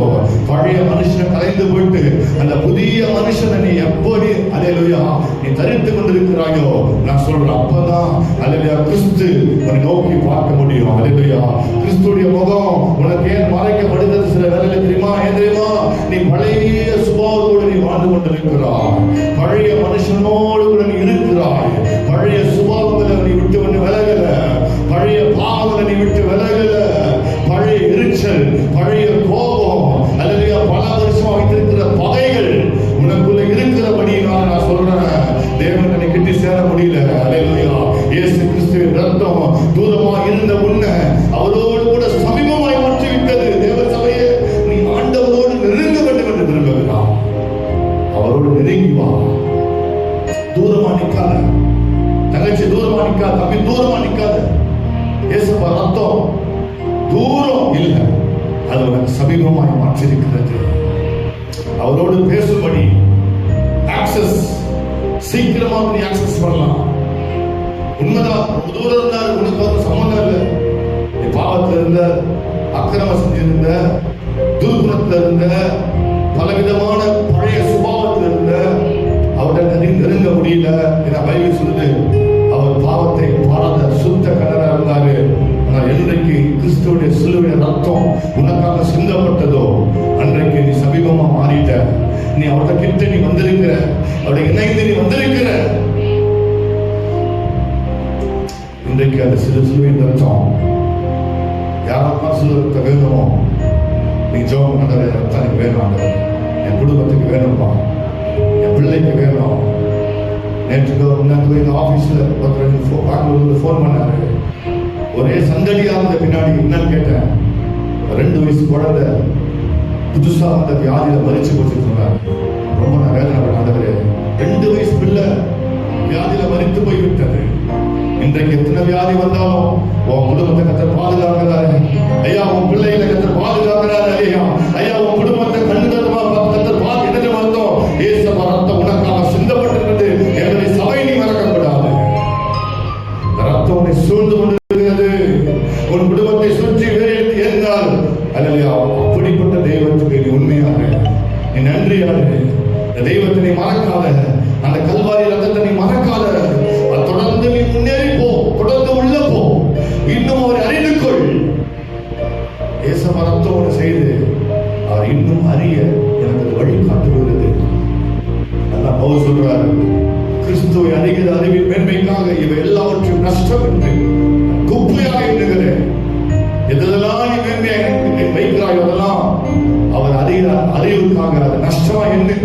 பழைய மனுஷனை கலைந்து போயிட்டு அந்த புதிய மனுஷனை நீ எப்படி அல்லேலூயா நீ தரித்துக் கொண்டிருக்கிறாயோ நான் சொல்றேன் அப்பதான் அல்லேலூயா கிறிஸ்து உன்னை நோக்கி பார்க்க முடியும். அல்லேலூயா கிறிஸ்துடைய முகம் உனக்கு ஏன் மறைக்கப்படுகிறது சில வேளையில தெரியுமா? ஏன் தெரியுமா? நீ பழைய சுபாவத்தோடு நீ வாழ்ந்து கொண்டிருக்கிறாய். பழைய மனுஷனோடு கூட நீ இருக்கிறாய். பழைய சுபாவங்களை நீ விட்டு ஒன்று விலகல. பழைய பாவங்களை நீ விட்டு விலகல. பழைய எரிச்சல், பழைய கோபம், அல்லேலூயா பல வருஷம் வைத்திருக்கிற பகைகள் உனக்குள்ள இருக்கிறபடியினால் நான் சொல்றேன் தேவனை கிட்டி சேர முடியல. அல்லேலூயா இயேசு கிறிஸ்துவின் ரத்தம் தூரமா இருந்த உன்னை அவரோடு கூட சமீபமாய் மாற்றி விட்டது. தேவ சபையே நீ ஆண்டவரோடு நெருங்க வேண்டும் என்று விரும்புகிறான். அவரோடு நெருங்கி வா. தூரமா நிக்காத தங்கச்சி, தூரமா நிக்காத தம்பி, தூரமா நிக்காத. இயேசுப்பா ரத்தம் தூரம் இல்லை, அது உனக்கு சமீபமாய் மாற்றிருக்கிறது. அவரோடு பேசும்படி ஆக்சஸ் சீக்கிரமா நீ ஆக்சஸ் பண்ணலாம். உண்மைதான், தூரம் இருந்தால் உனக்கு ஒரு சம்பந்தம் இல்லை. நீ பாவத்தில் இருந்த, அக்கிரமம் செஞ்சிருந்த, துர்குணத்தில் இருந்த, பலவிதமான பழைய சுபாவத்தில் இருந்த அவர்கிட்ட நெருங்க முடியல. ஏன்னா பைபிள் சொல்லுது அவர் பாவத்தை பாராத சுத்த கண்ணரா இருந்தாரு. ஆனால் என்றைக்கு கிறிஸ்துவுடைய சிலுவை ரத்தம் உனக்காக சிந்தப்பட்டதோ அன்றைக்கு நீ சமீபமா மாறிட்ட. நீ அவட கிட்ட நீ வந்திருக்கிற, அவட இணைந்து நீ வந்திருக்கிற. இன்றைக்கு அந்த சிலுவை ரத்தம் யாரா சிலுவை வேணுமோ நீ ஜோம் பண்ற ரத்தம் எனக்கு வேணும். என் குடும்பத்துக்கு வேணும்பா, என் பிள்ளைக்கு வேணும். நேற்று எங்க ஆபீஸ்ல பெங்களூர்ல போன் பண்ணாரு. ஒரே சந்தடியா இருந்த பின்னாடி என்னன்னு கேட்டேன். 2 வயசு குழந்தை புதுசா அந்த வியாதியில மறிச்சு போச்சு சொன்னாரு. ரொம்ப நான் வேதனை பண்ணாதவரே, 2 வயசு பிள்ளை வியாதியில மறித்து போய்விட்டது. இன்றைக்கு எத்தனை வியாதி வந்தாலும் உன் குடும்பத்தை கர்த்தர் பாதுகாக்கிறாரு ஐயா. உன் பிள்ளைகளை கர்த்தர் பாதுகாக்கிறாரு ஐயா. ஐயா உன் குடும்பத்தை கண்ணுதமா கர்த்தர் பாதுகாத்து வந்தோம். இயேசுவின் ரத்தம் உனக்காக சிந்தப்பட்டிருக்கிறது. என்னுடைய சபை நீ மறக்கக்கூடாது. ரத்தம் உன்னை சூழ்ந்து கொண்டிருக்கிறது. உன் குடும்பத்தை சுற்றி வேறு இருந்தால் அல்லையா அப்படிப்பட்ட தெய்வத்துக்கு நீ உண்மையாக நீ நன்றியாக தெய்வத்தை நீ மறக்காத. அந்த கல்வாரி ரத்தத்தை நீ மறக்காத. தொடர்ந்து நீ முன்னேறி போ, தொடர்ந்து உள்ள போ, இன்னும் அவரை அறிந்து கொள். ஏசப்பா ரத்தம் செய்து அவர் இன்னும் அறிய எனக்கு வழி காட்டுகிறது. நல்லா பவுல் சொல்றாரு, கிறிஸ்துவை அறிகிற அறிவின் மேன்மைக்காக இவை எல்லாவற்றையும் நஷ்டம் என்று குப்பையாக எண்ணுகிறேன். எதெல்லாம் நீ மேன்மையாக வைக்கிறாய் அதெல்லாம் அவர் அறிகிற அறிவுக்காக அது நஷ்டமா எண்ணு.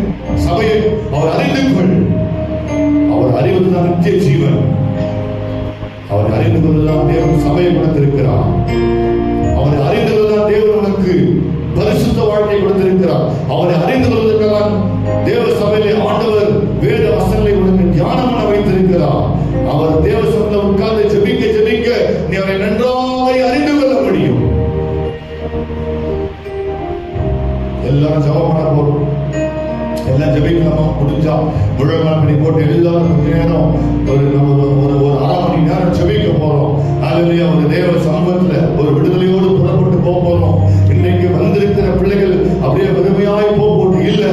சபையை அவர் அறிந்து கொள். அவர் அறிவதுதான் நித்திய ஜீவன். அவர் அறிந்து கொண்டுதான் தேவன் சபையை கொடுத்திருக்கிறார். அவர் அறிந்து கொண்டுதான் தேவன் உனக்கு பரிசுத்த வாழ்க்கை கொடுத்திருக்கிறார். அவரை அறிந்து கொள்வதற்காக தேவ சபையிலே ஆண்டவர் வேத வசனங்களை உனக்கு தியானம் பண்ண வைத்திருக்கிறார். அவர் தேவ சபையில் உட்கார்ந்து ஜெபிக்க ஜெபிக்க நீ அவரை நன்றாக அறிந்து கொள்ள முடியும். எல்லாரும் ஜெபம் பண்ண போறோம். எல்லாம் ஜெபிக்கலாமா? முடிஞ்சா முழங்கால் படி போட்டு எல்லாரும் கொஞ்ச நேரம் ஒரு அரை மணி நேரம் ஜெபிக்க போறோம். அல்லேலூயா. ஒரு தேவ சமூகத்துல ஒரு விடுதலையோடு புறப்பட்டு போறோம். இன்னைக்கு வந்திருக்கிற பிள்ளைகள் அப்படியே பெருமையாய் போட்டு இல்ல,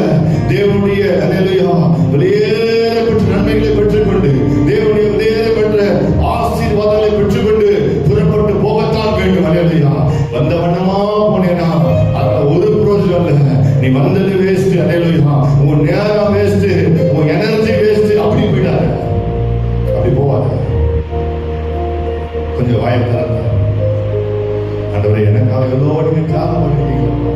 தேவனுடைய அல்லேலூயா வெளியேறப்பட்ட நன்மைகளை பெற்றுக்கொண்டு தேவனுடைய வெளியேறப்பட்ட ஆசீர்வாதங்களை பெற்றுக்கொண்டு புறப்பட்டு போகத்தான் வேண்டும். அல்லேலூயா. வந்த வண்ணமா போனேனா அதுல ஒரு பிரோஜனம் இல்லை. நீ வந்தது வேஸ்ட். அல்லேலூயா. உன் நேரம் வேஸ்ட், உன் எனர்ஜி வேஸ்ட். அப்படி போயிடாத, அப்படி போவாத. கொஞ்சம் வாயை திறந்த ஆண்டவரே எனக்காக எவ்வளோ நீங்க தியாகம் பண்ணிருக்கீங்க.